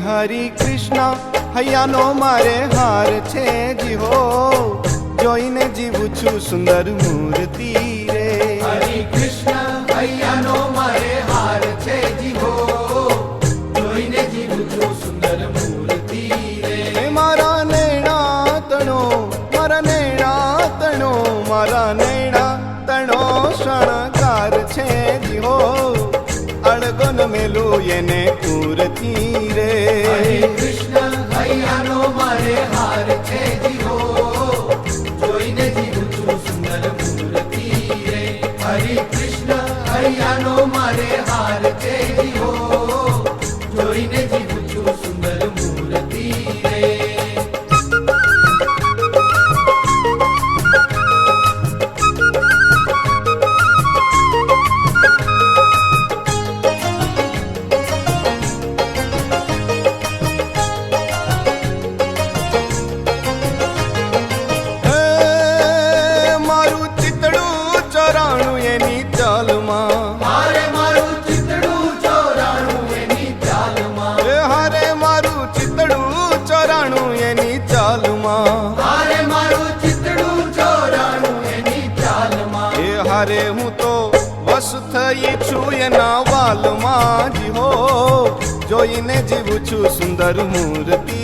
હરિ કૃષ્ણ હૈયાનો મારે હાર છે જી હો, જોઈને જીવું છું સુંદર મૂર્તિ રે. હરિ કૃષ્ણ હૈયાનો મારે હાર છે જી હો, જોઈને જીવું છું સુંદર મૂર્તિ રે. મારા નૈણા તણો, મારા નૈણા તણો, મારા નૈણા તણો શણગાર છે જી હો, અડગન મેલું એને પૂરતી રે. હરિ કૃષ્ણ હૈયાનો મારે હાર છે જી હો, જોઈને જીવું છું સુંદર મૂર્તિ રે. હરિ કૃષ્ણ હૈયાનો મારે હાર છે જી હો, જોઈને જીવું છું સુંદર મૂર્તિ રે. હારે હું તો વશ થઈ છું એના વાલમાં જી હો, જોઈને જીવું છું સુંદર મૂર્તિ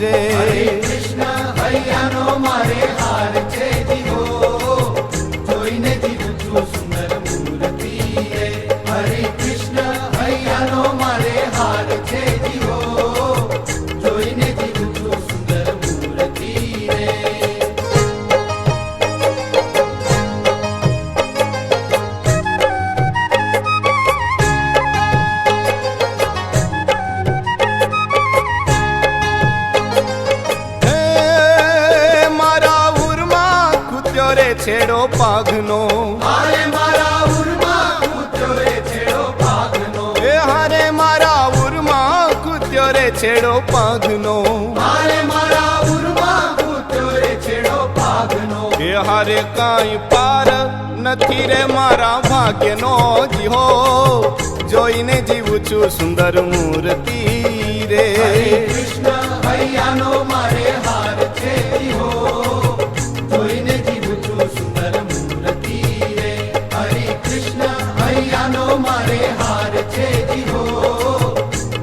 રે. હરે કૃષ્ણ હૈયાનો મારે હાર છે જી હો, જોઈને જીવું છું સુંદર મૂર્તિ રે. હરે કૃષ્ણ હૈયાનો મારે હાર છે જી હો, જોઈને જીવું છું સુંદર મૂર્તિ રે. છેડો પાઘનો, હારે મારા ઉરમાં કૂત્યો રે છેડો પાઘનો. એ હારે મારા ઉરમાં કૂત્યો રે છેડો પાઘનો, હારે મારા ઉરમાં કૂત્યો રે છેડો પાઘનો. એ હારે કાંઈ પાર નથી રે મારા ભાગ્યનો જી હો, જોઈને જીવું છું સુંદર મૂર્તિ રે. હરે કૃષ્ણ હૈયાનો મારે હાર છે જી હો, જોઈને જીવું છું સુંદર મૂર્તિ રે. હરે કૃષ્ણ હૈયાનો મારે હાર છે જી હો,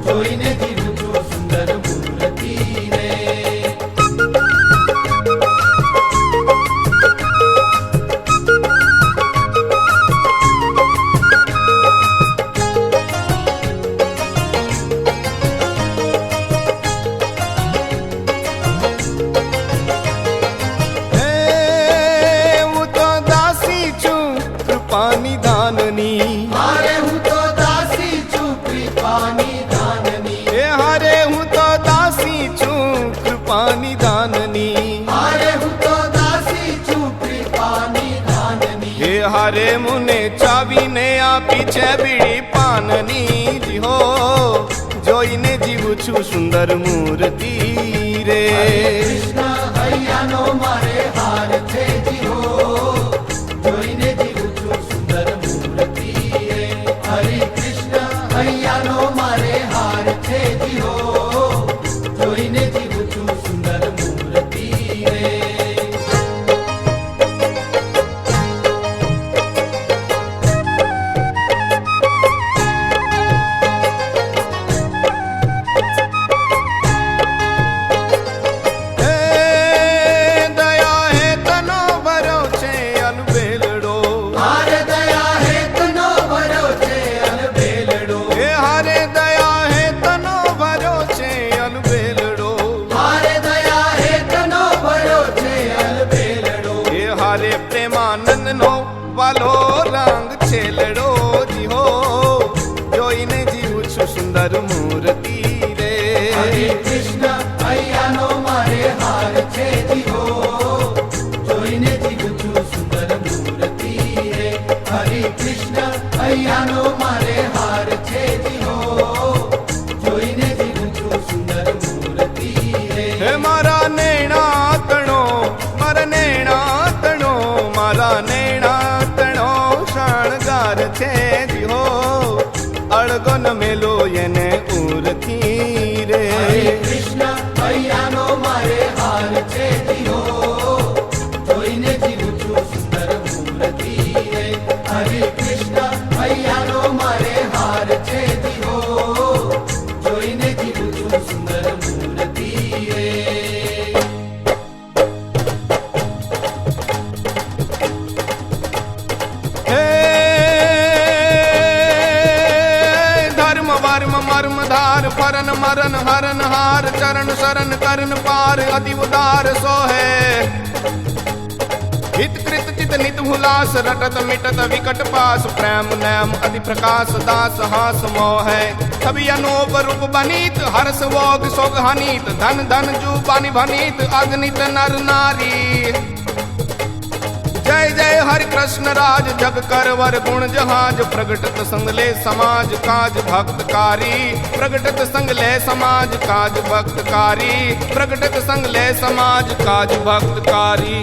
જોઈને જીવું છું સુંદર મૂર્તિ રે. કૃપાની દાનની, હારે હું તો દાસી છું કૃપાની દાનની. એ હારે હું તો દાસી છું કૃપાની દાનની. હારે હું તો દાસી છું કૃપાની દાનની. એ હારે મુને ચાવીને આપી છે બીડી પાનની જી હો, જોઈને જીવું છું સુંદર મૂર્તિ રે. કૃષ્ણ હૈયાનો મારે હાર છે જી હો, જોઈને જીવું છું સુંદર મૂર્તિ રે. હરે કૃષ્ણ હૈયાનો મારે હાર છે જી હો, જોઈને જીવું છું સુંદર મૂર્તિ રે. દયા હે તનો ભરો છે અનબેલડો, હારે દયા હે તનો ભરો છે અનબેલડો. એ હારે દયા હે તનો ભરો છે અનબેલડો, હારે દયા હે તનો ભરો છે અનબેલડો. એ હારે પ્રેમાનંદનો વાલો રંગ છેલડો જી હો, જોઈને જીવું છું સુંદર મૂર્તિ રે. હરે કૃષ્ણ હૈયાનો મારે હાર છે જી હો, જોઈને જીવું છું સુંદર મૂર્તિ રે. હરે કૃષ્ણ હૈયાનો મારે હાર છે જી હો, જોઈને જીવું છું સુંદર મૂર્તિ રે. હે મારા નૈણા તણો, મારા નૈણા તણો, મારા નૈણા તણો શણગાર છે જી હો, અળગન મેલો એને ઉરથી રે. फरन मरन हरन हार चरण शरण करन पार अति उदार सोहे हित कृत चित नित हुलास रटत मिटत विकट पास प्रेम नैम अति प्रकाश दास हास मोह सभी अनूप रूप बनीत हर्ष भोग सोग हनीत धन धन जू पानी भनीत अगनित नर नारी जय जय हरि कृष्ण राज जग करवर गुण जहाज प्रगटत संगले समाज काज भक्तकारी प्रगटत संगले समाज काज भक्तकारी प्रगटत संगले समाज काज भक्तकारी।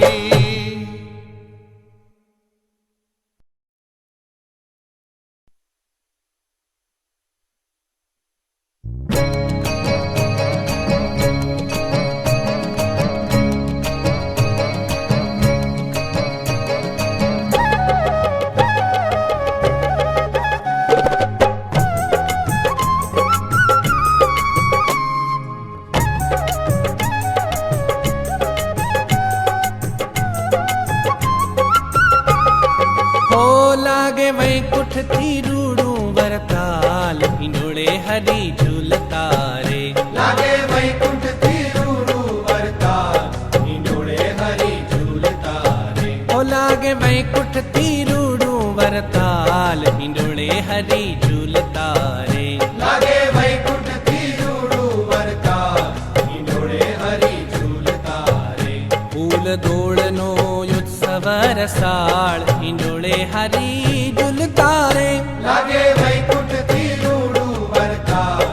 लागे वैकुंठ तिरुड़ू वरताल हिंडोळे हरि झूलतारे लागे वैकुंठ तिरुड़ू वरताल हिंडोळे हरि झूलतारे ओ लागे वैकुंठ तिरुड़ू वरताल हिंडोळे हरि झूलतारे लागे वैकुंठ तिरुड़ू वरताल हिंडोळे हरि झूलतारे फूल दोळनो उत्सव रसाळ हिंडोळे हरि झूलतारे लागे वैकुंठ तिरुड़ू वरताल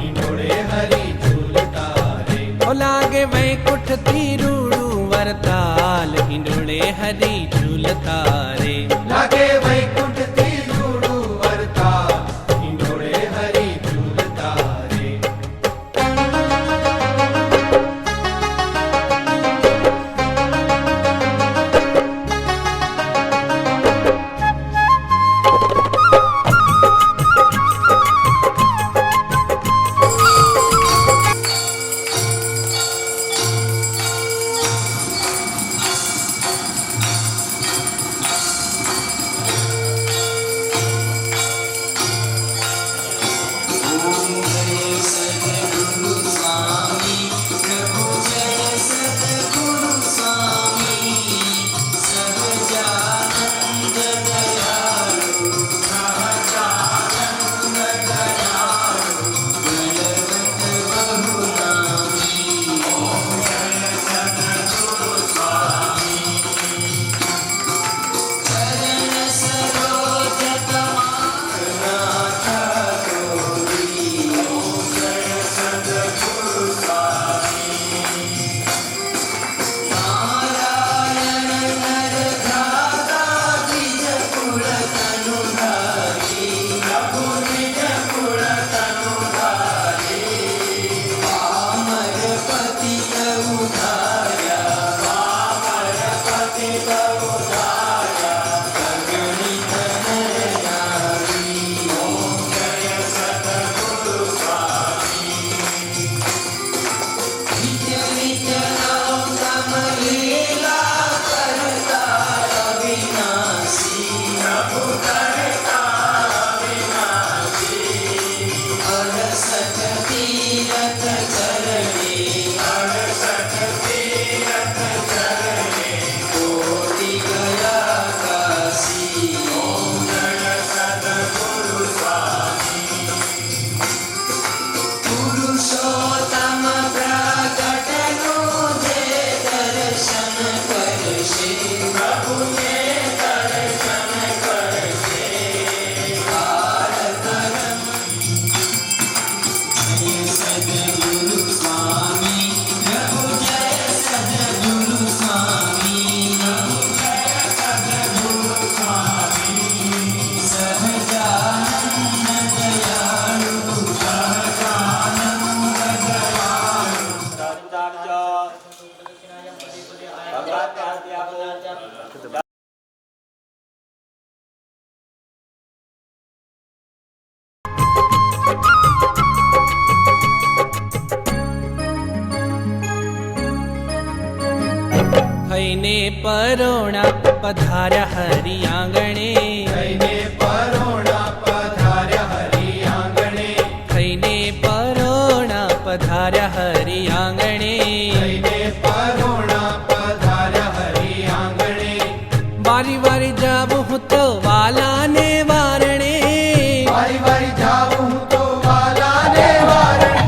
हिंडोळे हरि झूलतारे ओ लागे वैकुंठ तिरुड़ू वरताल हिंडोळे हरि झूलतारे लागे वैकुंठ तिरुड़ू वरताल हिंडोळे हरि झूलतारे थईने परोणा पधार्या हरि आंगणे थईने परोणा पधार्या हरि आंगणे थईने परोणा જાવું હું તો વાલાને વારણે, વારી વારી જાઉં હું તો વાલાને વારણે.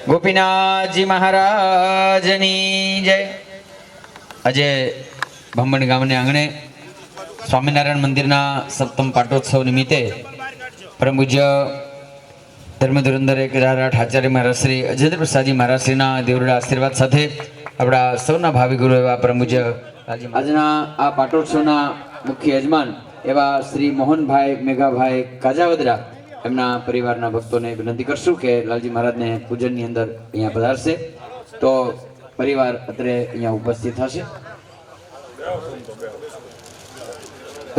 ગોપીનાથજી મહારાજની જય. આજે ભંબણ ગામને આંગણે સ્વામિનારાયણ મંદિરના સપ્તમ પાટોત્સવ નિમિત્તે પરમ પૂજ્ય ધર્મધુરંદર એક રાઠ આચાર્ય મહારાજ શ્રી અજેન્દ્ર પ્રસાદજી મહારાજ શ્રીના દેવડા આશીર્વાદ સાથે આપણા સૌના ભાવિ ગુરુ એવા પરમ પૂજ્ય આજના આ પાટોત્સવના મુખ્ય યજમાન એવા શ્રી મોહનભાઈ મેઘાભાઈ કાજાવદરા એમના પરિવારના ભક્તોને વિનંતી કરશું કે લાલજી મહારાજને પૂજનની અંદર અહીંયા પધારશે તો પરિવાર અત્રે અહીંયા ઉપસ્થિત થશે.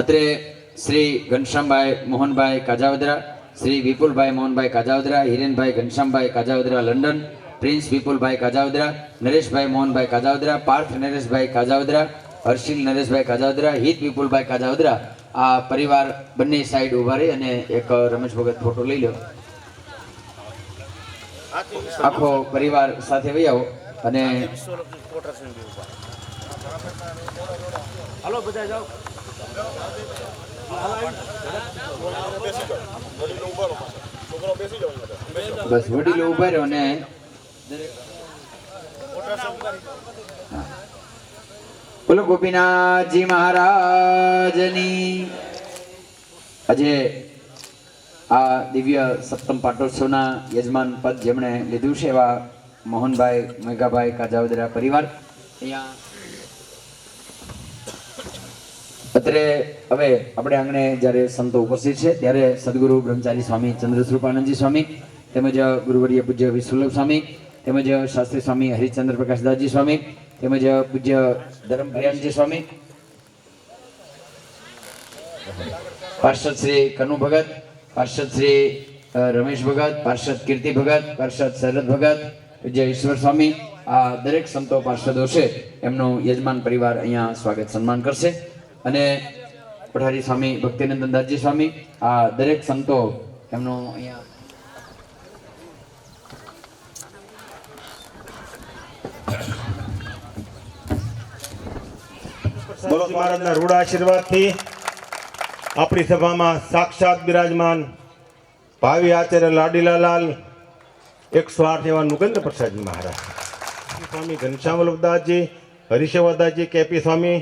અત્રે શ્રી ઘનશ્યામભાઈ મોહનભાઈ કાજાવદરા, શ્રી વિપુલભાઈ મોહનભાઈ કાજાવદરા, હિરેનભાઈ ઘનશ્યામભાઈ કાજાવદરા લંડન, પ્રિન્સ વિપુલભાઈ કાજાવદરા, નરેશભાઈ મોહનભાઈ કાજાવદરા, પાર્થ નરેશભાઈ કાજાવદરા, હર્ષિલ નરેશભાઈ કાજાવદરા, હિત વિપુલભાઈ કાજાવદરા આ પરિવાર બંને સાઈડ ઉભા રહી અને એક રમેશ ભગત ફોટો લઈ લો. આખો પરિવાર સાથે વહી આવો અને બસ વડીલો ઉભા રહ્યો અને બોલો ગોપીનાથજી મહારાજની. આજે આ દિવ્ય સપ્તમ પાટોત્સવના યજમાન પદ જેમણે લીધું છે એવા મોહનભાઈ મેઘાભાઈ કાજાવદરા પરિવાર અહીંયા અત્રે હવે આપણે આંગણે જ્યારે સંતો ઉપસ્થિત છે ત્યારે સદગુરુ બ્રહ્મચારી સ્વામી ચંદ્રસ્વરૂપાનંદજી સ્વામી તેમજ ગુરુવર્ય પૂજ્ય વિશ્વલ્લભ સ્વામી તેમજ શાસ્ત્રી સ્વામી હરિચંદ્ર પ્રકાશદાસજી સ્વામી તેમજ પૂજ્ય ધર્મપ્રિયાનજી સ્વામી, પાર્ષદ શ્રી કનુ ભગત, પાર્ષદ શ્રી રમેશ ભગત, પાર્ષદ કીર્તિ ભગત, પાર્ષદ શરદ ભગત, પૂજ્ય ઈશ્વર સ્વામી આ દરેક સંતો પાર્ષદો છે એમનું યજમાન પરિવાર અહીંયા સ્વાગત સન્માન કરશે અને પઠારી સ્વામી ભક્તિનંદન દાસજી સ્વામી આ દરેક સંતો એમનું અહીંયા બોલો મહારાજના રૂડા આશીર્વાદથી આપણી સભામાં સાક્ષાત બિરાજમાન ભાવિ આચાર્ય લાડીલાલાલ 108 એવા નુગેન્દ્ર પ્રસાદજી મહારાજ, સ્વામી ઘનશ્યામ વલ્લભદાસજી, હરિશેવાદાસજી, કેપી સ્વામી,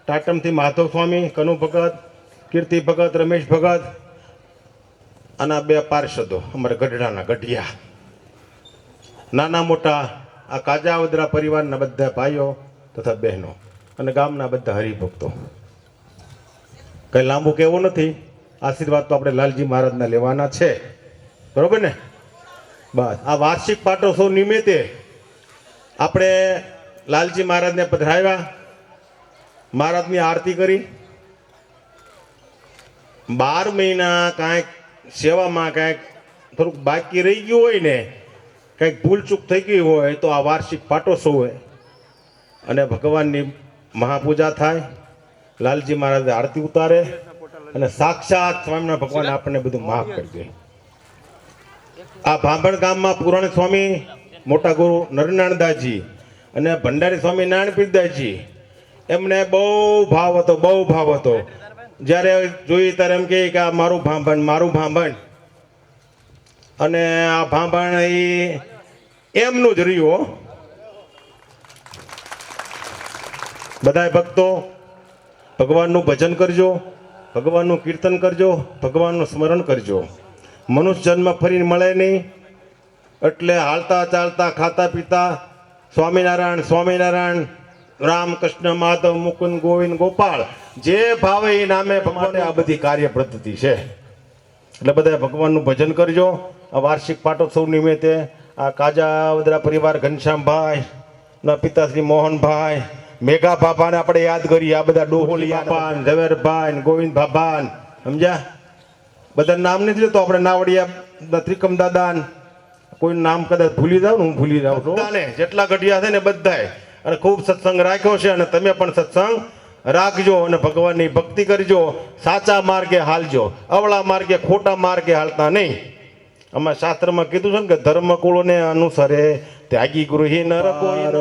ટાટમથી માધવ સ્વામી, કનુ ભગત, કીર્તિ ભગત, રમેશ ભગત અને આ બે પાર્ષદો અમારા ગઢડાના ગઢિયા, નાના મોટા આ કાજાવદરા પરિવારના બધા ભાઈઓ તથા બહેનો અને ગામના બધા હરિભક્તો. કંઈ લાંબુ કહેવું નથી, આશીર્વાદ તો આપણે લાલજી મહારાજના લેવાના છે, બરોબર ને? બસ આ વાર્ષિક પાટોત્સવ નિમિત્તે આપણે લાલજી મહારાજને પધરાવ્યા, મહારાજની આરતી કરી. 12 મહિના કાંઈક સેવામાં કાંઈક થોડુંક બાકી રહી ગયું હોય ને, કંઈક ભૂલચૂક થઈ ગઈ હોય તો આ વાર્ષિક પાટોત્સવ હોય અને ભગવાનની મહાપૂજા થાય, લાલજી મહારાજ આરતી ઉતારે અને સાક્ષાત સ્વામિનારાયણ ભગવાન આપણને બધું માફ કરી દે. આ ભાંભણ ગામમાં પુરાણ સ્વામી મોટા ગુરુ નરનાણદાસજી અને ભંડારી સ્વામી નારાયણપીરદાસજી એમને બહુ ભાવ હતો, બહુ ભાવ હતો. જ્યારે જોઈ ત્યારે એમ કહે કે આ મારું ભાંભણ, મારું ભાંભણ. અને આ ભાંભણ એમનું જ રહ્યું. બધાય ભક્તો ભગવાનનું ભજન કરજો, ભગવાનનું કીર્તન કરજો, ભગવાનનું સ્મરણ કરજો. મનુષ્ય જન્મ ફરીને મળે નહીં એટલે હાલતા ચાલતા ખાતા પીતા સ્વામિનારાયણ સ્વામિનારાયણ, રામ કૃષ્ણ માધવ મુકુંદ ગોવિંદ ગોપાળ જે ભાવે એ નામે ભગવાને આ બધી કાર્ય પદ્ધતિ છે. એટલે બધા ભગવાનનું ભજન કરજો. આ વાર્ષિક પાટોત્સવ નિમિત્તે આ કાજાવદરા પરિવાર ઘનશ્યામભાઈ ના પિતાશ્રી મોહનભાઈ, મેઘા બાપાને આપણે યાદ કરીએ. આ બધા ડોહોલી બાપા, ઝવેરભાઈ, ગોવિંદ બાપા, સમજ્યા? બધા નામ નથી લેતો આપણે. નાવડિયા ત્રિકમ દાદા, કોઈ નામ કદાચ ભૂલી જાવ ને, હું ભૂલી જાઉં છું. જેટલા ગઢિયા છે ને બધાય અને ખૂબ સત્સંગ રાખ્યો છે અને તમે પણ સત્સંગ રાખજો અને ભગવાનની ભક્તિ કરજો. સાચા માર્ગે હાલજો, અવળા માર્ગે ખોટા માર્ગે હાલતા નહીં. આમાં શાસ્ત્રમાં કીધું છે ને કે ધર્મકુળોને અનુસરે ત્યાગી ગૃહી નરકોર.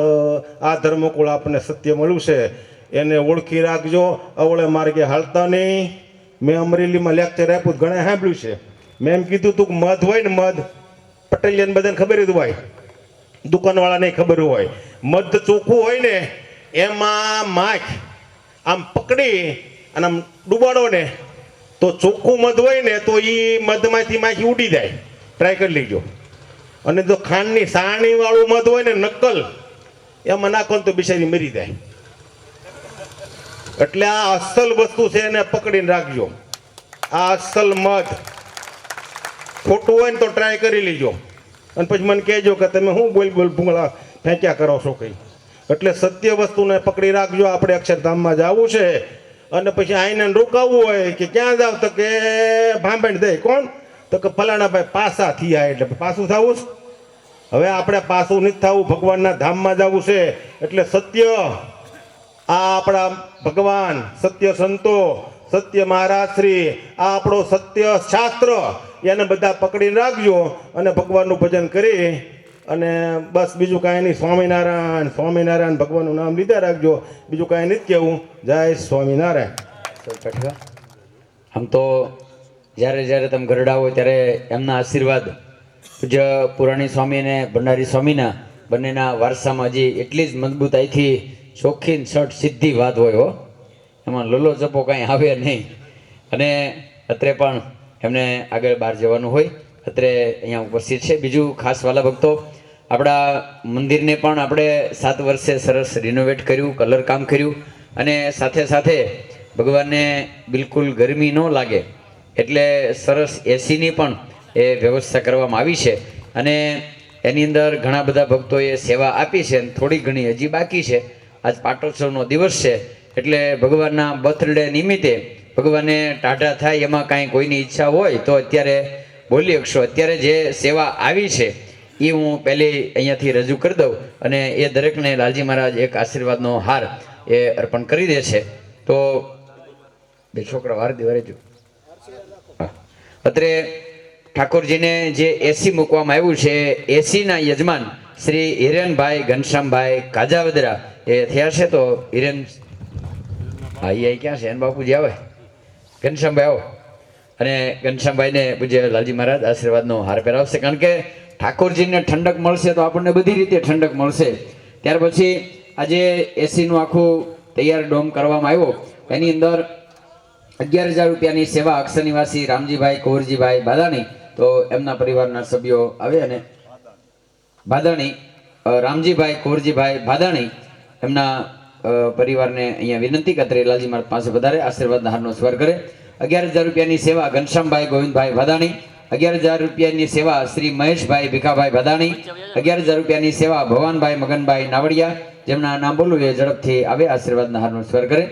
આ ધર્મકુળ આપણને સત્ય મળ્યું છે એને ઓળખી રાખજો, અવળે માર્ગે હાલતા નહીં. મેં અમરેલીમાં લેક્ચર આપ્યું તો ઘણા સાંભળ્યું છે. મેં એમ કીધું તું કે મધ હોય ને મધ, પટેલિયાને બધાને ખબર જ હોય, દુકાનવાળાને ખબર હોય, મધ ચોખ્ખું હોય ને એમાં માખ આમ પકડી અને આમ ડૂબાડો ને તો ચોખ્ખું મધ હોય ને તો એ મધમાંથી માખી ઉડી જાય. ટ્રાય કરી લેજો. અને જો ખાંડની સાણી વાળું મધ હોય ને નકલ, એમાં નાખો ને તો બિચારી મરી જાય. એટલે આ અસલ વસ્તુ છે એને પકડીને રાખજો. આ અસલ મધ. ખોટું હોય ને તો ટ્રાય કરી લેજો અને પછી મને કહેજો કે તમે શું બોલ ભૂંગળા ફેંક્યા કરો છો કંઈ. એટલે સત્ય વસ્તુને પકડી રાખજો. આપણે અક્ષરધામમાં જવું છે અને પછી આઈને રોકાવવું હોય કે ક્યાં જાવ તો કે ભાંભણ દે. કોણ? તો કે ફલાણા ભાઈ પાસા થયા એટલે પાછું થવું છે. હવે આપણે પાછું નથી થવું, ભગવાનના ધામમાં જવું છે. એટલે સત્ય આ આપણા ભગવાન, સત્ય સંતો, સત્ય મહારાજ શ્રી, આ આપણો સત્ય શાસ્ત્ર, એને બધા પકડીને રાખજો અને ભગવાનનું ભજન કરી અને બસ બીજું કાંઈ નહીં. સ્વામિનારાયણ સ્વામિનારાયણ ભગવાનનું નામ લીધા રાખજો. બીજું કાંઈ નથી કહેવું. જય સ્વામિનારાયણ. આમ તો જ્યારે જ્યારે તમે ગરડા હોય ત્યારે એમના આશીર્વાદ પૂજ્ય પુરાણી સ્વામી અને ભંડારી સ્વામીના બંનેના વારસામાં હજી એટલી જ મજબૂતાઈથી ચોખ્ખી શર્ટ સીધી વાત હોય હો. એમાં લોલો ચપો કાંઈ આવે નહીં. અને અત્રે પણ એમને આગળ બહાર જવાનું હોય, અત્રે અહીંયા ઉપસ્થિત છે. બીજું ખાસ વાલા ભક્તો, આપણા મંદિરને પણ આપણે 7 વર્ષે સરસ રિનોવેટ કર્યું, કલર કામ કર્યું અને સાથે સાથે ભગવાનને બિલકુલ ગરમી ન લાગે એટલે સરસ એસીની પણ એ વ્યવસ્થા કરવામાં આવી છે. અને એની અંદર ઘણા બધા ભક્તોએ સેવા આપી છે અને થોડી ઘણી હજી બાકી છે. આજ પાટોત્સવનો દિવસ છે એટલે ભગવાનના બર્થડે નિમિત્તે ભગવાનને ટાઢા થાય એમાં કાંઈ કોઈની ઈચ્છા હોય તો અત્યારે બોલી શકશો. અત્યારે જે સેવા આવી છે એ હું પહેલી અહીંયાથી રજૂ કરી દઉં અને એ દરેકને લાલજી મહારાજ એક આશીર્વાદનો હાર એ અર્પણ કરી દે છે. તો બે છોકરા વાર દિવારે જો અત્રે ઠાકોરજીને જે એસી મૂકવામાં આવ્યું છે, એસીના યજમાન શ્રી હિરેનભાઈ ઘનશ્યામભાઈ કાજાવદરા એ થયા છે. તો હિરેન હા એ ક્યાં છે? એન બાપુજી આવે, ઘનશ્યામભાઈ આવો. અને ઘનશ્યામભાઈને પૂજ્ય લાલજી મહારાજ આશીર્વાદનો હાર પહેરાવશે. કારણ કે ઠાકોરજીને ઠંડક મળશે તો આપણને બધી રીતે ઠંડક મળશે. ત્યાર પછી આજે એસીનું આખું તૈયાર ડોમ કરવામાં આવ્યો. એની અંદર 11,000 રૂપિયાની સેવા અક્ષર નિવાસી રામજીભાઈ કુંવરજીભાઈ બાદાણી, તો એમના પરિવારના સભ્યો આવે અને બાદાણી રામજીભાઈ કુંવરજીભાઈ બાદાણી એમના પરિવારને અહીંયા વિનંતી કે લાલજી મહારાજ પાસે વધારે આશીર્વાદના હારનો સ્વાર કરે. 11,000 રૂપિયાની સેવા ઘનશ્યામભાઈ ગોવિંદભાઈ બાદાણી. 11,000 રૂપિયાની સેવા શ્રી મહેશભાઈ ભીખાભાઈ બાદાણી. 11,000 રૂપિયાની સેવા ભવાનભાઈ મગનભાઈ નાવડિયા, જેમના નામ બોલું એ ઝડપથી આવે આશીર્વાદના હારનો સ્વાર કરે.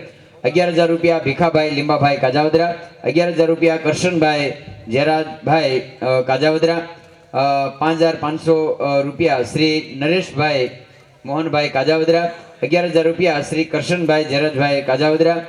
11,000 રૂપિયા ભીખાભાઈ લીંબાભાઈ કાજાવદરા. 11,000 રૂપિયા કરશનભાઈ જેરાજભાઈ કાજાવદરા. 5,500 રૂપિયા શ્રી નરેશભાઈ મોહનભાઈ કાજાવદરા. 11,000 રૂપિયા શ્રી કરશનભાઈ જેરાજભાઈ કાજાવદરા.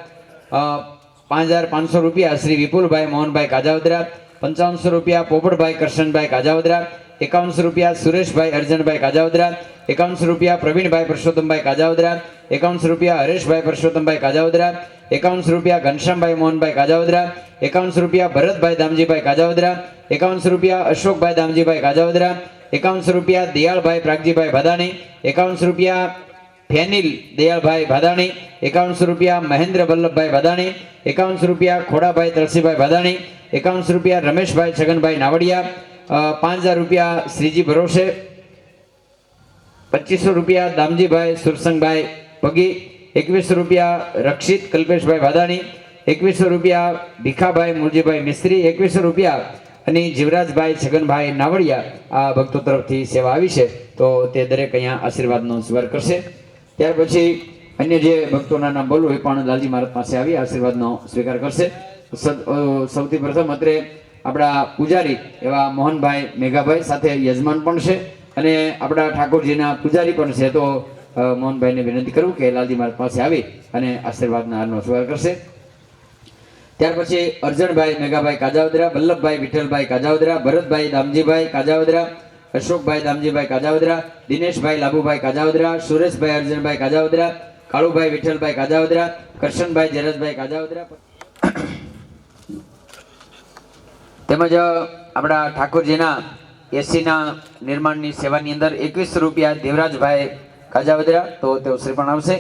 5,500 રૂપિયા શ્રી વિપુલભાઈ મોહનભાઈ કાજાવદરા. 5500 રૂપિયા પોપટભાઈ કરશનભાઈ કાજાવદરા. 5100 રૂપિયા સુરેશભાઈ અર્જનભાઈ કાજાવદરા. 5100 રૂપિયા પ્રવીણભાઈ પરસોત્તમભાઈ કાજાવદરા. 5100 રૂપિયા હરેશભાઈ પરસોત્તમભાઈ કાજાવદરા. 5100 રૂપિયા ઘનશ્યામભાઈ મોહનભાઈ કાજાવદરા. 5100 રૂપિયા ભરતભાઈ દામજીભાઈ કાજાવદરા. 5100 રૂપિયા અશોકભાઈ દામજીભાઈ કાજાવદરા. 5100 રૂપિયા દયાળભાઈ પ્રાગજીભાઈ ભાદાણી. 5100 રૂપિયા ફેનિલ દયાળભાઈ ભાદાણી. 5100 રૂપિયા મહેન્દ્ર વલ્લભભાઈ ભાદાણી. 5100 રૂપિયા ખોડાભાઈ તલસીભાઈ ભાદાણી. 5100 રૂપિયા રમેશભાઈ છગનભાઈ નાવડિયા. 5,000 રૂપિયા શ્રીજી ભરોસે. 2500 રૂપિયા દામજીભાઈ સુરસંગભાઈ પગી. 2100 રૂપિયા રક્ષિત કલ્પેશભાઈ ભાદાણી. 2100 રૂપિયા ભીખાભાઈ મુરજીભાઈ મિસ્ત્રી. 2100 રૂપિયા અને જીવરાજભાઈ છગનભાઈ નાવડિયા. આ ભક્તો તરફથી સેવા આવી છે તો તે દરેક અહીંયા આશીર્વાદનો સ્વાર કરશે. ત્યાર પછી અન્ય જે ભક્તોના નામ બોલું એ પણ લાલજી મહારાજ પાસે આવી આશીર્વાદનો સ્વીકાર કરશે. સૌથી પ્રથમ અત્રે આપણા પૂજારી એવા મોહનભાઈ મેઘાભાઈ સાથે યજમાન પણ છે અને આપણા ઠાકોરજીના પૂજારી પણ છે. તો મોહનભાઈને વિનંતી કરું કે લાલજી મહારાજ પાસે આવી અને આશીર્વાદના હારનો સ્વીકાર કરશે. ત્યાર પછી અર્જણભાઈ મેઘાભાઈ કાજાવદરા, વલ્લભભાઈ વિઠ્ઠલભાઈ કાજાવદરા, ભરતભાઈ દામજીભાઈ કાજાવદરા, અશોકભાઈ દામજીભાઈ કાજાવદરા, દિનેશભાઈ લાભુભાઈ કાજાવદરા, સુરેશભાઈ અર્જણભાઈ કાજાવદરા, કાળુભાઈ વિઠ્ઠલભાઈ કાજાવદરા, કરશનભાઈ જયરાજભાઈ કાજાવદરા. તેમજ આપણા ઠાકોરજીના એસીના નિર્માણની સેવાની અંદર 21 રૂપિયા દેવરાજભાઈ કાજાવદરા, તો તેઓ શ્રીફળ આવશે.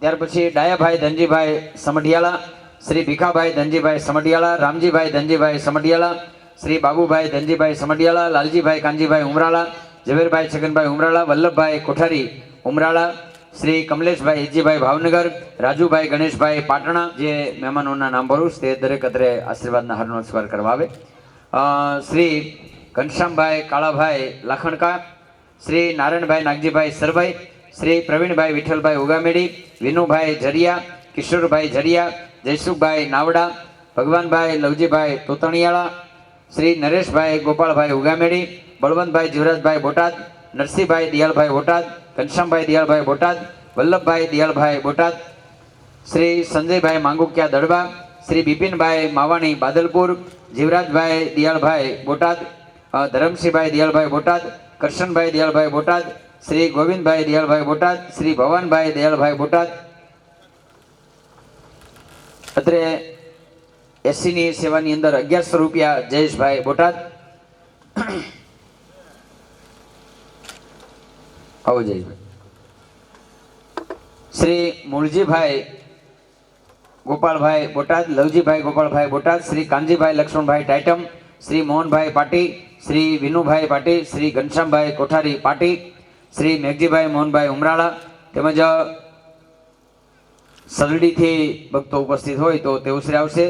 ત્યાર પછી ડાયાભાઈ ધનજીભાઈ સમઢિયાળા, શ્રી ભીખાભાઈ ધનજીભાઈ સમઢિયાળા, રામજીભાઈ ધનજીભાઈ સમઢિયાળા, શ્રી બાબુભાઈ ધનજીભાઈ સમઢિયાળા, લાલજીભાઈ કાનજીભાઈ ઉમરાળા, ઝવેરભાઈ છગનભાઈ ઉમરાળા, વલ્લભભાઈ કોઠારી ઉમરાળા, શ્રી કમલેશભાઈ હિજીભાઈ ભાવનગર, રાજુભાઈ ગણેશભાઈ પાટણા. જે મહેમાનોના નામ ભરું તે દરેક અત્રે આશીર્વાદના હારનો સ્વીકાર કરવા આવે. શ્રી ઘનશ્યામભાઈ કાળાભાઈ લાખણકા, શ્રી નારાયણભાઈ નાગજીભાઈ સરભાઈ, શ્રી પ્રવીણભાઈ વિઠ્ઠલભાઈ ઉગામેડી, વિનુભાઈ જરિયા, કિશોરભાઈ જરિયા, જયસુખભાઈ નાવડા, ભગવાનભાઈ લવજીભાઈ તોતણિયાળા, શ્રી નરેશભાઈ ગોપાળભાઈ ઉગામેડી, બળવંતભાઈ જીવરાજભાઈ બોટાદ, નરસિંહભાઈ દિયાળભાઈ બોટાદ, ઘનશ્યામભાઈ દિયાળભાઈ બોટાદ, વલ્લભભાઈ દિયાળભાઈ બોટાદ, શ્રી સંજયભાઈ માંગુકિયા દડવા, શ્રી બિપિનભાઈ માવાણી બાદલપુર, જીવરાજભાઈ દિયાળભાઈ બોટાદ, ધરમસિંહભાઈ દિયાળભાઈ બોટાદ, કરશનભાઈ દિયાળભાઈ બોટાદ, શ્રી ગોવિંદભાઈ દિયાળભાઈ બોટાદ, શ્રી ભવાનભાઈ દિયાળભાઈ બોટાદ. અત્રે એસીની સેવાની અંદર 1100 રૂપિયા જયેશભાઈ બોટાદ. આવો જયેશભાઈ. શ્રી મૂળજીભાઈ ગોપાળભાઈ બોટાદ, લવજીભાઈ ગોપાળભાઈ બોટાદ, શ્રી કાનજીભાઈ લક્ષ્મણભાઈ ટાઇટમ, શ્રી મોહનભાઈ પાટી, શ્રી વિનુભાઈ પાટી, શ્રી ઘનશ્યામભાઈ કોઠારી પાટી, શ્રી મેઘજીભાઈ મોહનભાઈ ઉમરાળા. તેમજ સરડીથી ભક્તો ઉપસ્થિત હોય તો તેઓ શ્રી આવશે.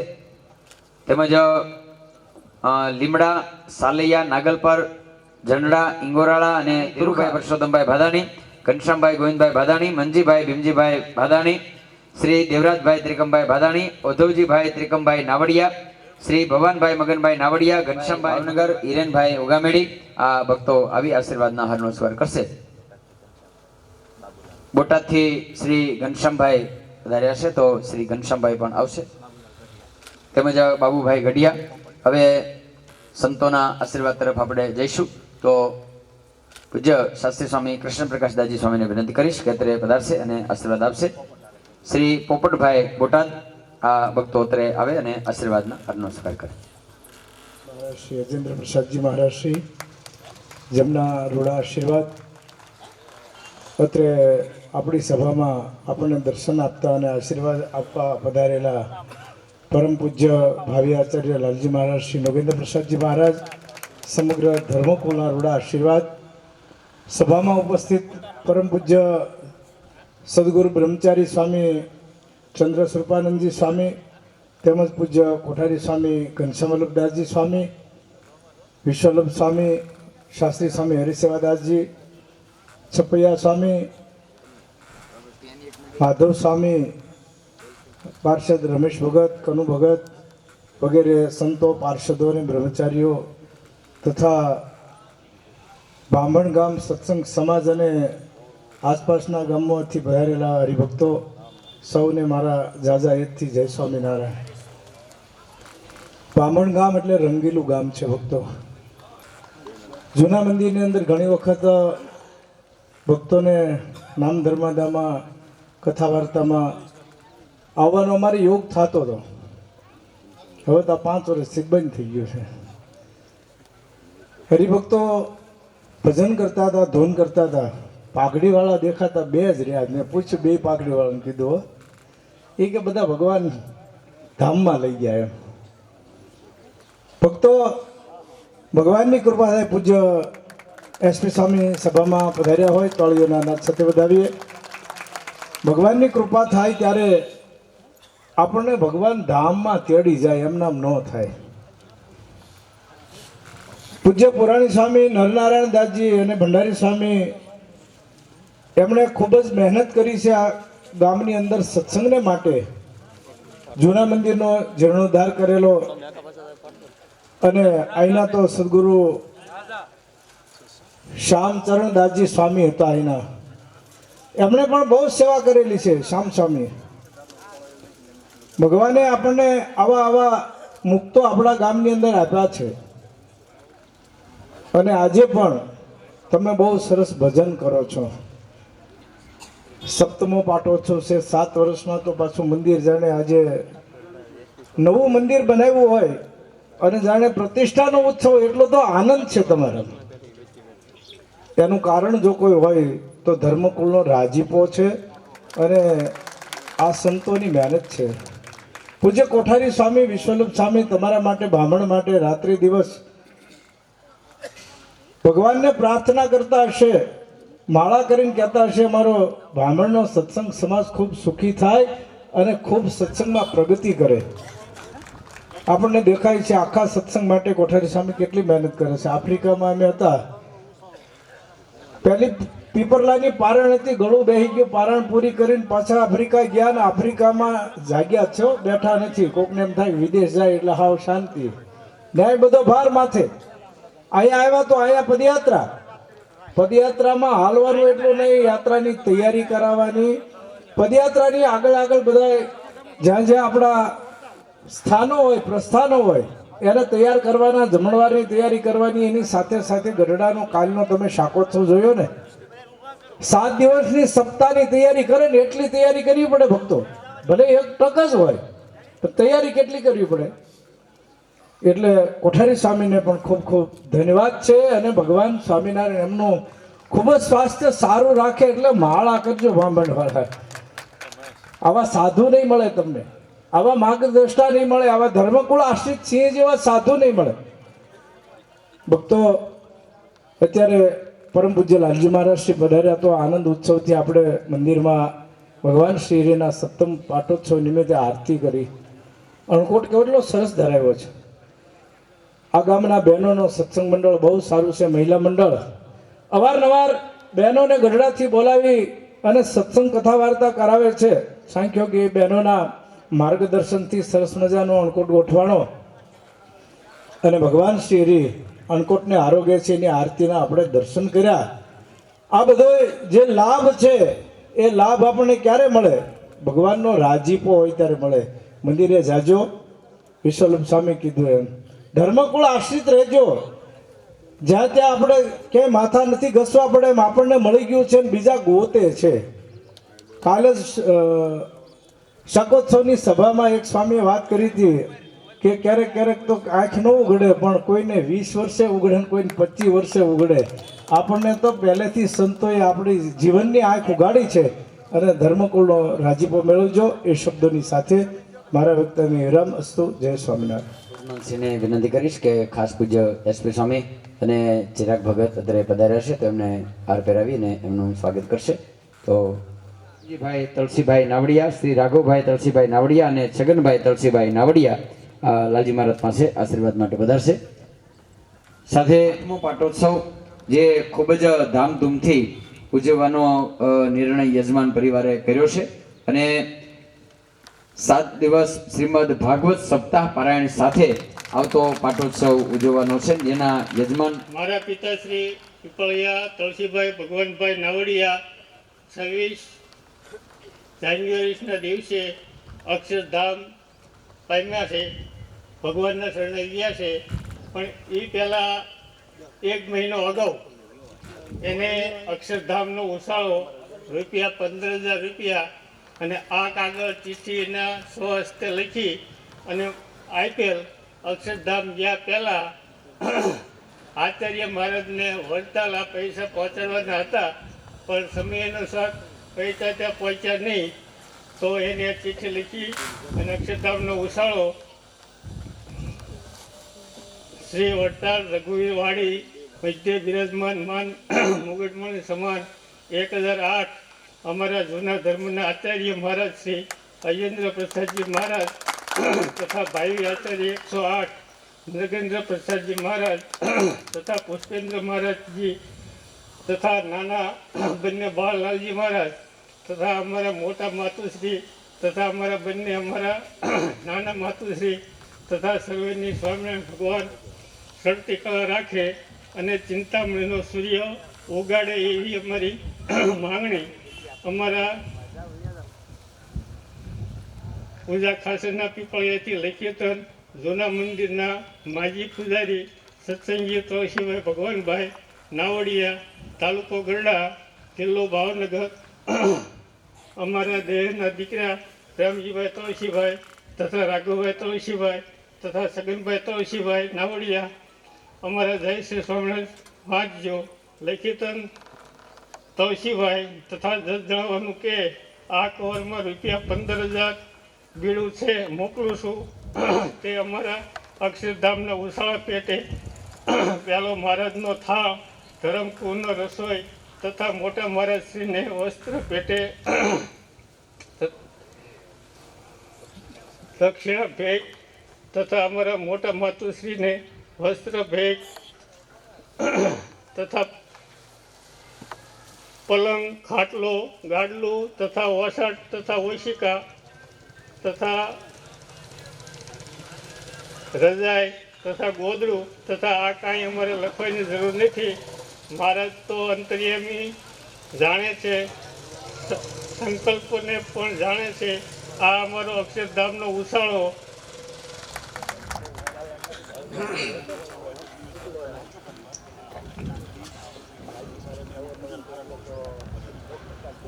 તેમજ લીમડા, સાલૈયા, નાગલપર, જનડા, ઇંગોરાળા અને તિરુભાઈ પરસોત્તમભાઈ ભાદાણી, ઘનશ્યામભાઈ ગોવિંદભાઈ ભાદાણી, મંજીભાઈ ભીમજીભાઈ ભાદાણી, શ્રી દેવરાજભાઈ ત્રિકમભાઈ ભાદાણી, ઉદ્ધવજીભાઈ ત્રિકમભાઈ નાવડિયા, શ્રી ભવાનભાઈ મગનભાઈ નાવડિયા, ઘનશ્યામભાઈ ભાવનગર, હિરેનભાઈ ઉગામેડી. આ ભક્તો આવી આશીર્વાદના હારનો સ્વીકાર કરશે. બોટાદથી શ્રી ઘનશ્યામભાઈ વધાર્યા છે તો શ્રી ઘનશ્યામભાઈ પણ આવશે. તેમજ બાબુભાઈ ગઢિયા. હવે સંતોના આશીર્વાદ તરફ આપણે જઈશું તો પૂજ્ય શાસ્ત્રી સ્વામી કૃષ્ણ પ્રકાશ દાસજી સ્વામીને વિનંતી કરીશ કે અત્રે પધારશે અને આશીર્વાદ આપશે. શ્રી પોપટભાઈ બોટાદ આ ભક્તો અત્રે આવે અને આશીર્વાદના હારનો સ્વીકાર કરે. શ્રી અજેન્દ્ર પ્રસાદજી મહારાજ શ્રી જેમના રૂડા આશીર્વાદ અત્રે આપણી સભામાં આપણને દર્શન આપતા અને આશીર્વાદ આપવા પધારેલા પરમ પૂજ્ય ભાવિ આચાર્ય લાલજી મહારાજ શ્રી નોગેન્દ્ર પ્રસાદજી મહારાજ સમગ્ર ધર્મકુળના રૂડા આશીર્વાદ. સભામાં ઉપસ્થિત પરમ પૂજ્ય સદગુરુ બ્રહ્મચારી સ્વામી ચંદ્ર સ્વરૂપાનંદજી સ્વામી, તેમજ પૂજ્ય કોઠારી સ્વામી ઘનશ્યામવલ્લભદાસજી સ્વામી, વિશ્વવલ્લભ સ્વામી, શાસ્ત્રી સ્વામી હરિસેવાદાસજી, છપૈયા સ્વામી, માધવ સ્વામી, પાર્ષદ રમેશ ભગત, કનુ ભગત વગેરે સંતો, પાર્ષદો અને બ્રહ્મચારીઓ તથા બ્રાહ્મણ ગામ સત્સંગ સમાજ અને આસપાસના ગામોથી ભરાયેલા હરિભક્તો સૌને મારા જાજા હેતથી જય સ્વામિનારાયણ. બ્રાહ્મણ ગામ એટલે રંગીલું ગામ છે ભક્તો. જૂના મંદિરની અંદર ઘણી વખત ભક્તોને નામ ધર્માદામાં કથા વાર્તામાં આવવાનો અમારે યોગ થતો હતો. હવે તો 5 વર્ષથી બંધ થઈ ગયું છે. હરિભક્તો ભજન કરતા હતા, ધૂન કરતા હતા, પાઘડીવાળા દેખાતા 2 જ રહ્યા. મેં પૂછ્યું 2 પાઘડીવાળાને કીધું એ કે બધા ભગવાન ધામમાં લઈ ગયા એમ. ભક્તો ભગવાનની કૃપા થાય. પૂજ્ય એસપી સ્વામી સભામાં પધાર્યા હોય તળિયોના નાદ સાથે વધાવીએ. ભગવાનની કૃપા થાય ત્યારે આપણને ભગવાન ધામમાં તેડી જાય, એમ નામ ન થાય. પૂજ્ય પુરાણી સ્વામી નરનારાયણ દાસજી અને ભંડારી સ્વામી એમણે ખૂબ જ મહેનત કરી છે આ ગામની અંદર સત્સંગને માટે. જૂના મંદિરનો જીર્ણોદ્ધાર કરેલો અને અહીંના તો સદગુરુ શ્યામચરણ દાસજી સ્વામી હતા અહીંના, એમણે પણ બહુ સેવા કરેલી છે. શ્યામ સ્વામી ભગવાને આપણને આવા મુક્તો આપણા ગામની અંદર આપ્યા છે અને આજે પણ તમે બહુ સરસ ભજન કરો છો. સપ્તમો પાટોત્સવ છે. 7 વર્ષમાં તો પાછું મંદિર જાણે આજે નવું મંદિર બનાવ્યું હોય અને જાણે પ્રતિષ્ઠાનો ઉત્સવ એટલો તો આનંદ છે તમારા. એનું કારણ જો કોઈ હોય તો ધર્મકુળનો રાજીપો છે અને આ સંતોની મહેનત છે. પૂજ્ય કોઠારી સ્વામી, વિશ્વરૂપ સ્વામી તમારા માટે, બ્રાહ્મણ માટે રાત્રિ દિવસ ભગવાનને પ્રાર્થના કરતા હશે, માળા કરીને કહેતા હશે મારો બ્રાહ્મણનો સત્સંગ સમાજ ખૂબ સુખી થાય અને ખૂબ સત્સંગમાં પ્રગતિ કરે. આપણને દેખાય છે આખા સત્સંગ માટે કોઠારી સ્વામી કેટલી મહેનત કરે છે. આફ્રિકામાં અમે હતા, પહેલી પીપરલાની પારણ હતી, ગળું બેહી ગયું, પારણ પૂરી કરીને પાછા આફ્રિકા ગયા ને આફ્રિકામાં જાગ્યા છો, બેઠા નથી. કોકને એમ થાય વિદેશ જાય એટલે હાવ શાંતિ, ન્યાય બધો ભાર માથે. અહીંયા આવ્યા તો અહીંયા પદયાત્રા, પદયાત્રામાં હાલવાનું એટલું નહીં, યાત્રાની તૈયારી કરાવવાની. પદયાત્રાની આગળ આગળ બધા જ્યાં જ્યાં આપણા સ્થાનો હોય, પ્રસ્થાનો હોય, એને તૈયાર કરવાના, જમણવારની તૈયારી કરવાની. એની સાથે સાથે ગઢડાનો કાલનો તમે શાકોત્સવ જોયો ને, 7 દિવસની સપ્તાહની તૈયારી કરે ને એટલી તૈયારી કરવી પડે ભક્તો. ભલે 1 ટક જ હોય તો તૈયારી કેટલી કરવી પડે. એટલે કોઠારી સ્વામીને પણ ખૂબ ખૂબ ધન્યવાદ છે. અને ભગવાન સ્વામિનારાયણ એમનું ખૂબ જ સ્વાસ્થ્ય સારું રાખે. એટલે માળા કરજો બ્રાહ્મણવાળા. આવા સાધુ નહીં મળે તમને, આવા માર્ગદ્રષ્ટા નહીં મળે, આવા ધર્મકુળ આશ્રિત સિંહ જેવા સાધુ નહીં મળે. ભક્તો, અત્યારે પરમ પૂજ્ય લાલજી મહારાજ શ્રી પધાર્યા તો આનંદ ઉત્સવથી આપણે મંદિરમાં ભગવાન શ્રી હરિના સપ્તમ પાટોત્સવ નિમિત્તે આરતી કરી. અણકોટ કેટલો સરસ ધરાવ્યો છે. આ ગામના બહેનોનો સત્સંગ મંડળ બહુ સારું છે, મહિલા મંડળ. અવારનવાર બહેનોને ગઢડાથી બોલાવી અને સત્સંગ કથા વાર્તા કરાવે છે. સાંખ્યો કે એ બહેનોના માર્ગદર્શનથી સરસ મજાનો અણકોટ ગોઠવાણો અને ભગવાન શ્રી હરિ અણકોટને આરોગ્ય છે એની આરતીના આપણે દર્શન કર્યા. આ બધો જે લાભ છે એ લાભ આપણને ક્યારે મળે? ભગવાનનો રાજીપો હોય ત્યારે મળે. મંદિરે જાજો, વિશ્વરૂપ સ્વામી કીધું એમ ધર્મકુળ આશ્રિત રહેજો. જ્યાં ત્યાં આપણે ક્યાંય માથા નથી ઘસવા પડે એમ આપણને મળી ગયું છે ને બીજા ગોતે છે. કાલે જ શાકોત્સવની સભામાં એક સ્વામીએ વાત કરી હતી કે ક્યારેક ક્યારેક તો આંખ ન ઉઘડે, પણ કોઈને 20 વર્ષે ઉઘડે ને કોઈને 25 વર્ષે ઉઘડે. આપણને તો પહેલેથી સંતોએ આપણી જીવનની આંખ ઉગાડી છે. અને ધર્મકુળનો રાજીપો મેળવજો એ શબ્દોની સાથે મારા વ્યક્તિને વિરામ અસ્તુ. જય સ્વામિનારાયણ. શ્રીને વિનંતી કરીશ કે ખાસ પૂજ્ય એસપી સ્વામી અને ચિરાગ ભગત અત્યારે પધાર્યા છે તો એમને હાર પહેરાવીને એમનું સ્વાગત કરશે. તો ભાઈ તલસીભાઈ નાવડિયા, શ્રી રાઘવભાઈ તલસીભાઈ નાવડિયા અને છગનભાઈ તલસીભાઈ નાવડિયા લાલજી મહારાજ પાસે આશીર્વાદ માટે પધારશે. સાથે પાટોત્સવ જે ખૂબ જ ધામધૂમથી ઉજવવાનો નિર્ણય યજમાન પરિવારે કર્યો છે અને 7 દિવસ શ્રીમદ ભાગવત સપ્તાહ પારાયણ સાથે આવતો પાટોત્સવ ઉજવવાનો છે. જેના યજમાન મારા પિતાશ્રી પીપળિયા તુલસીભાઈ ભગવાનભાઈ નાવડિયા 26 જાન્યુઆરીના દિવસે અક્ષરધામ પામ્યા છે, ભગવાનના શરણે ગયા છે. પણ એ પહેલાં 1 મહિનો અગાઉ એને અક્ષરધામનો ઉછાળો ₹15,000 અને આ કાગળ ચિઠ્ઠીના સ્વહસ્તે લખી અને આપેલ. અક્ષરધામ ગયા પહેલાં આચાર્ય મહારાજને વડતાલ આ પૈસા પહોંચાડવાના હતા, પણ સમય અનુસાર પૈસા ત્યાં પહોંચ્યા નહીં. તો એને ચિઠ્ઠી લખી અને અક્ષરધામનો ઉછાળો શ્રી વડતાલ રઘુવીર વાડી વૈદ્ય બિરાજમાન માન મુગટમણી સમાન 1008 અમારા જૂના ધર્મના આચાર્ય મહારાજ શ્રી અયેન્દ્ર પ્રસાદજી મહારાજ તથા ભાઈ આચાર્ય 108 નગેન્દ્ર પ્રસાદજી મહારાજ તથા પુષ્પેન્દ્ર મહારાજજી તથા નાના બંને બાળલાલજી મહારાજ તથા અમારા મોટા માતુશ્રી તથા અમારા બંને અમારા નાના માતુશ્રી તથા સર્વેની સ્વામિનારાયણ ભગવાન શક્તિ કળા રાખે અને ચિંતામણીનો સૂર્ય ઉગાડે એવી અમારી માંગણી. અમારા પૂજા ખાસના પીપળિયાથી લખીતન જૂના મંદિરના માજી પૂજારી સત્સંગી તુલસીભાઈ ભગવાનભાઈ નાવડિયા, તાલુકો ગરડા, જિલ્લો ભાવનગર. અમારા દેહના દીકરા રામજીભાઈ તુલસીભાઈ તથા રાઘવભાઈ તુલસીભાઈ તથા સગનભાઈ તવશીભાઈ નાવડિયા અમારા જય શ્રી સ્વામિનારાયણ વાંચજો. લેખિતન તવશીભાઈ તથા જણાવવાનું કે આ કવરમાં ₹15,000 બીડું છે મોકલું છું. તે અમારા અક્ષરધામના ઉષાળા પેટે પેલો મહારાજનો થાળ, ધરમપુરનો રસોઈ તથા મોટા મહારાજશ્રીને વસ્ત્ર પેટે દક્ષિણા ભેટ તથા અમારા મોટા માતુશ્રીને વસ્ત્ર ભેટ તથા પલંગ, ખાટલો, ગાડલું તથા ઓસાટ તથા ઓશિકા તથા રજાઈ તથા ગોદડું તથા આ કાંઈ અમારે લખવાની જરૂર નથી. મહારાજ તો અંતર્યામી જાણે છે, સંકલ્પને પણ જાણે છે. આ અમારો અક્ષરધામનો ઉછાળો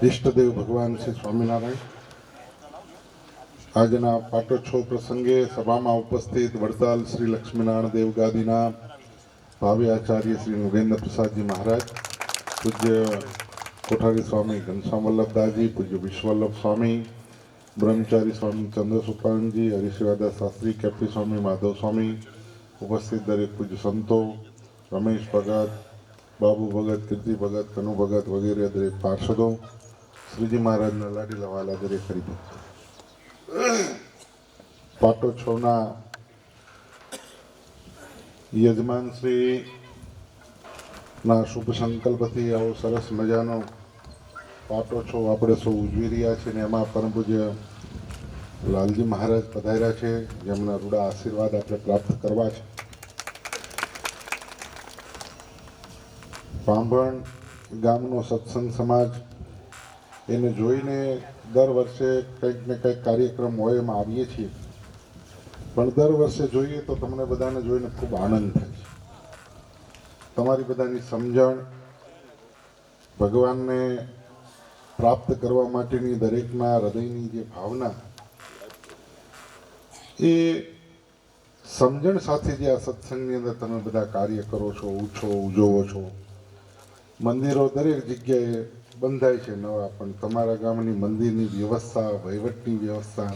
ઈષ્ટદેવ ભગવાન શ્રી સ્વામિનારાયણ. આજના પાટોત્સવ પ્રસંગે સભામાં ઉપસ્થિત વડતાલ શ્રી લક્ષ્મીનારાયણ દેવ ગાદીના ભાવિ આચાર્ય શ્રી નરેન્દ્ર પ્રસાદજી મહારાજ, પૂજ્ય કોઠારી સ્વામી ઘનશ્યામ વલ્લભદાસજી, પૂજ્ય વિશ્વવલ્લભ સ્વામી, બ્રહ્મચારી સ્વામી ચંદ્રસુપાનજી, હરિશિવાદા શાસ્ત્રી, કેપી સ્વામી માધવ સ્વામી, ઉપસ્થિત દરેક પૂજ્ય સંતો, રમેશ ભગત, બાબુ ભગત, કીર્તિ ભગત, કનુ ભગત વગેરે દરેક પાર્ષદો, શ્રીજી મહારાજના લાડીલા વાલા દરેક હરિભક્તો, પાટોત્સવના યજમાન શ્રીના શુભ સંકલ્પથી આવો સરસ મજાનો પાટોત્સવ આપણે સૌ ઉજવી રહ્યા છીએ ને એમાં પરમ પૂજ્ય લાલજી મહારાજ પધાર્યા છે, જેમના રૂડા આશીર્વાદ આપણે પ્રાપ્ત કરવા છે. પાંભણ ગામનો સત્સંગ સમાજ એને જોઈને દર વર્ષે કંઈક ને કંઈક કાર્યક્રમ હોય એમાં આવીએ છીએ, પણ દર વર્ષે જોઈએ તો તમને બધાને જોઈને ખૂબ આનંદ થાય છે. તમારી બધાની સમજણ, ભગવાનને પ્રાપ્ત કરવા માટેની દરેકના હૃદયની જે ભાવના, એ સમજણ સાથે જે આ સત્સંગની અંદર તમે બધા કાર્ય કરો છો, ઉજવો છો. મંદિરો દરેક જગ્યાએ બંધાય છે નવા, પણ તમારા ગામની મંદિરની વ્યવસ્થા, વહીવટની વ્યવસ્થા,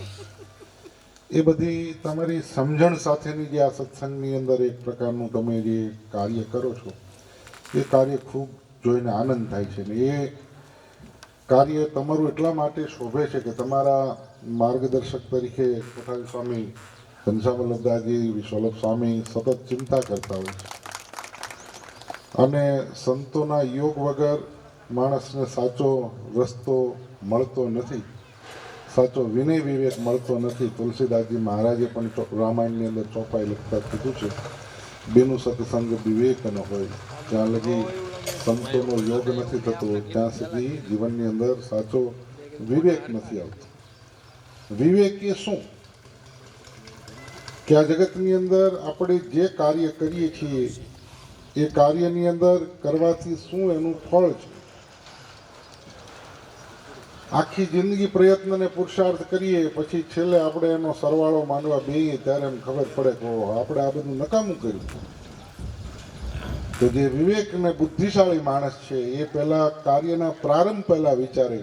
એ બધી તમારી સમજણ સાથેની જે આ સત્સંગની અંદર એક પ્રકારનું તમે જે કાર્ય કરો છો, એ કાર્ય ખૂબ જોઈને આનંદ થાય છે. ને એ કાર્ય તમારું એટલા માટે શોભે છે કે તમારા માર્ગદર્શક તરીકે કોઠારી સ્વામી ઘનશ્યામ વલ્લભદાસજી, વિશ્વવલ્લભ સ્વામી સતત ચિંતા કરતા હોય છે. અને સંતોના યોગ વગર માણસને સાચો રસ્તો મળતો નથી, સાચો વિનય વિવેક મળતો નથી. તુલસીદાસજી મહારાજે પણ રામાયણની અંદર ચોપાઈ લખતા કીધું છે, બેનું સત્સંગ વિવેક ન હોય, જ્યાં લગી સંતોનો યોગ નથી થતો ત્યાં સુધી જીવનની અંદર સાચો વિવેક નથી આવતો. વિવેક એ શું કે આ જગતની અંદર આપણે જે કાર્ય કરીએ છીએ એ કાર્યની અંદર કરવાથી શું એનું ફળ છે. આખી જિંદગી પ્રયત્ન ને પુરુષાર્થ કરીએ, પછી છેલ્લે આપણે એનો સરવાળો માનવા બેઈએ ત્યારે એમ ખબર પડે કે આપણે આ બધું નકામું કર્યું. તો જે વિવેક ને બુદ્ધિશાળી માણસ છે એ પહેલા કાર્યના પ્રારંભ પહેલા વિચારે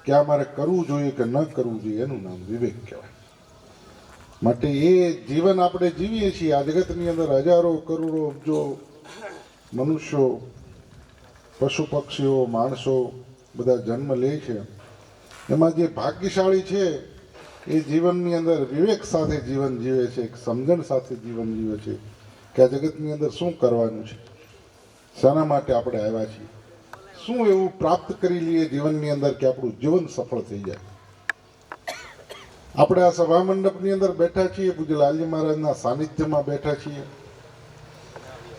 કે આ મારે કરવું જોઈએ કે ન કરવું જોઈએ, એનું નામ વિવેક કહેવાય. માટે એ જીવન આપણે જીવીએ છીએ આ જગતની અંદર, હજારો કરોડો અબજો મનુષ્યો, પશુ પક્ષીઓ, માણસો બધા જન્મ લે છે. એમાં જે ભાગ્યશાળી છે એ જીવનની અંદર વિવેક સાથે જીવન જીવે છે, એક સમજણ સાથે જીવન જીવે છે કે આ જગતની અંદર શું કરવાનું છે, શાના માટે આપણે આવ્યા છીએ, શું એવું પ્રાપ્ત કરી લઈએ જીવનની અંદર કે આપણું જીવન સફળ થઈ જાય. આપણે આ સભા મંડપની અંદર બેઠા છીએ, પૂજ્ય લાલજી મહારાજના સાનિધ્યમાં બેઠા છીએ.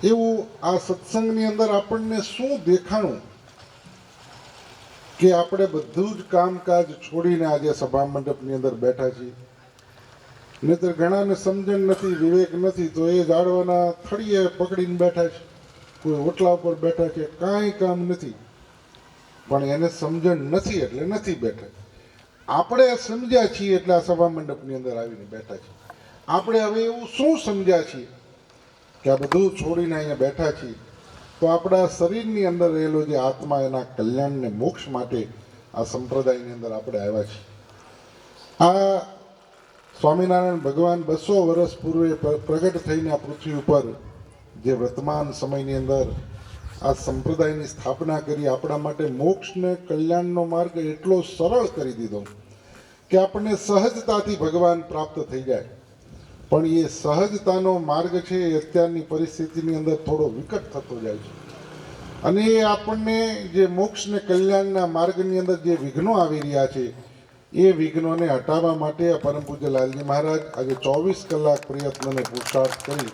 એવું આ સત્સંગની અંદર આપણને શું દેખાણું કે આપણે બધું જ કામકાજ છોડીને આજે સભા મંડપની અંદર બેઠા છીએ. નહીંતર ઘણાને સમજણ નથી, વિવેક નથી, તો એ ઝાડવાના થળીએ પકડીને બેઠા છે, કોઈ ઓટલા ઉપર બેઠા છે, કાંઈ કામ નથી, પણ એને સમજણ નથી એટલે નથી બેઠા. આપણે સમજ્યા છીએ એટલે આ સભા મંડપની અંદર આવીને બેઠા છીએ. આપણે હવે એવું શું સમજ્યા છીએ કે આ બધું છોડીને અહીંયા બેઠા છીએ, તો આપણા શરીરની અંદર રહેલો જે આત્મા એના કલ્યાણને મોક્ષ માટે આ સંપ્રદાયની અંદર આપણે આવ્યા છીએ. આ સ્વામિનારાયણ ભગવાન 200 વર્ષ પૂર્વે પ્રગટ થઈને આ પૃથ્વી ઉપર જે વર્તમાન સમયની અંદર આ સંપ્રદાયની સ્થાપના કરી, આપણા માટે મોક્ષને કલ્યાણનો માર્ગ એટલો સરળ કરી દીધો કે આપણને સહજતાથી ભગવાન પ્રાપ્ત થઈ જાય. પણ એ સહજતાનો માર્ગ છે એ અત્યારની પરિસ્થિતિની અંદર થોડો વિકટ થતો જાય છે, અને એ આપણને જે મોક્ષ ને કલ્યાણના માર્ગની અંદર જે વિઘ્નો આવી રહ્યા છે એ વિઘ્નોને હટાવવા માટે આ પરમ પૂજ્ય લાલજી મહારાજ આજે 24 કલાક પ્રયત્ન અને પુરુષાર્થ કરી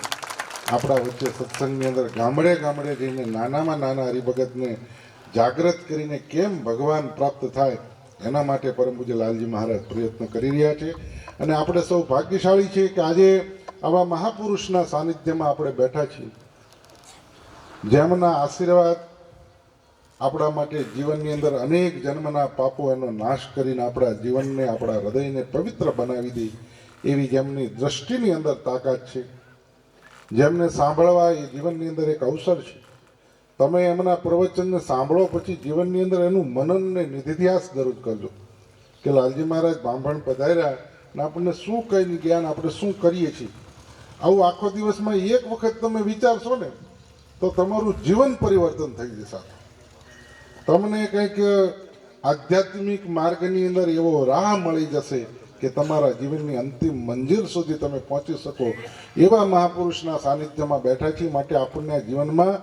આપણા વચ્ચે સત્સંગની અંદર ગામડે ગામડે જઈને નાનામાં નાના હરિભગતને જાગૃત કરીને કેમ ભગવાન પ્રાપ્ત થાય એના માટે પરમ પૂજ્ય લાલજી મહારાજ પ્રયત્ન કરી રહ્યા છે. અને આપણે સૌ ભાગ્યશાળી છીએ કે આજે આવા મહાપુરુષના સાનિધ્યમાં આપણે બેઠા છીએ, જેમના આશીર્વાદ આપણા માટે જીવનની અંદર અનેક જન્મના પાપો એનો નાશ કરીને આપણા જીવનને, આપણા હૃદયને પવિત્ર બનાવી દે એવી જેમની દ્રષ્ટિની અંદર તાકાત છે, જેમને સાંભળવા એ જીવનની અંદર એક અવસર છે. તમે એમના પ્રવચનને સાંભળો પછી જીવનની અંદર એનું મનન ને નિધિધ્યાસ દરરોજ કરજો કે લાલજી મહારાજ બાંભણ પધાર્યા ને આપણને શું કહીને જ્ઞાન આપણે શું કરીએ છીએ. આવું આખો દિવસમાં એક વખત તમે વિચારશો ને તો તમારું જીવન પરિવર્તન થઈ જશે. તમને કંઈક આધ્યાત્મિક માર્ગની અંદર એવો રાહ મળી જશે કે તમારા જીવનની અંતિમ મંજિલ સુધી તમે પહોંચી શકો. એવા મહાપુરુષના સાનિધ્યમાં બેઠા છીએ, માટે આપણને આ જીવનમાં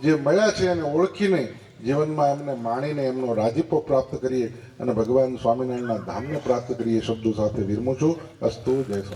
જે મળ્યા છે એને ઓળખીને જીવનમાં એમને માણીને એમનો રાજીપો પ્રાપ્ત કરીએ અને ભગવાન સ્વામિનારાયણના ધામને પ્રાપ્ત કરીએ. શબ્દો સાથે વિરમું છું. અસ્તુ. જય સ્વામી.